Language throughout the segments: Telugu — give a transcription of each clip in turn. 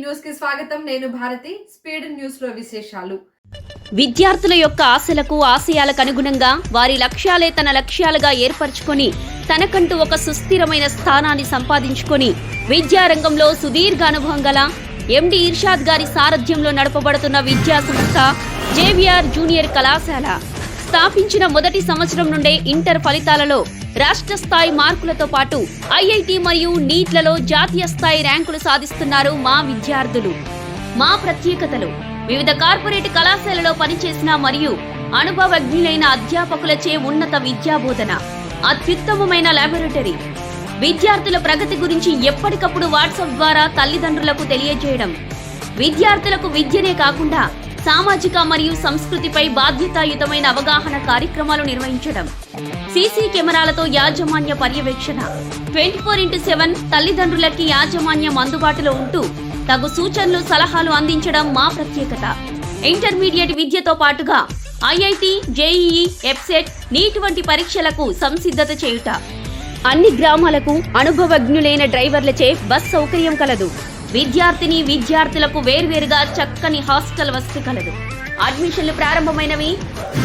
న్యూస్ కి స్వాగతం. నేను భారతి. స్పీడ్ న్యూస్ లో విశేషాలు. విద్యార్థుల యొక్క ఆశలకు ఆశయాలకు అనుగుణంగా వారి లక్ష్యాలే తన లక్ష్యాలుగా ఏర్పరచుకొని తనకంటూ ఒక సుస్థిరమైన స్థానాన్ని సంపాదించుకొని విద్యారంగంలో సుదీర్ఘ అనుభవం గల ఎండి ఇర్షాద్ గారి సారథ్యంలో నడపబడుతున్న విద్యా సంస్థ జేవిఆర్ జూనియర్ కళాశాల స్థాపించిన మొదటి సంవత్సరం నుండే ఇంటర్ ఫలితాలలో రాష్ట్ర స్థాయి మార్కులతో పాటు ఐఐటి మరియు నీట్లలో జాతీయ స్థాయి ర్యాంకులు సాధిస్తున్నారు మా విద్యార్థులు. మా ప్రత్యేకతలు: వివిధ కార్పొరేట్ కళాశాలలో పనిచేసిన మరియు అనుభవజ్ఞులైన అధ్యాపకులచే ఉన్నత విద్యాబోధన, అత్యుత్తమమైన లాబొరేటరీ, విద్యార్థుల ప్రగతి గురించి ఎప్పటికప్పుడు వాట్సాప్ ద్వారా తల్లిదండ్రులకు తెలియజేయడం, విద్యార్థులకు విద్యనే కాకుండా సామాజిక మరియు సంస్కృతిపై బాధ్యతాయుతమైన అవగాహన కార్యక్రమాలు నిర్వహించడం, సీసీ కెమెరాలతో యాజమాన్య పర్యవేక్షణ, 24/7 తల్లిదండ్రులకి యాజమాన్యం అందుబాటులో ఉంటూ తగు సూచనలు సలహాలు అందించడం మా ప్రత్యేకత. ఇంటర్మీడియట్ విద్యతో పాటుగా ఐఐటి, జేఈఈ, ఎప్సెట్, నీట్ వంటి పరీక్షలకు సంసిద్ధత చేయుట. అన్ని గ్రామాలకు అనుభవజ్ఞులైన డ్రైవర్లచే బస్ సౌకర్యం కలదు. విద్యార్థులకు వేర్వేరుగా చక్కని హాస్టల్ వసతి కలదు. అడ్మిషన్లు ప్రారంభమైనవి.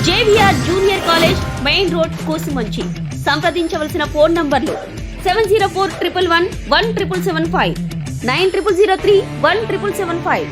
JVR junior college, main road, Kusumanchi. సంప్రదించవలసిన ఫోన్ నంబర్లు 7041111775, 9003017775.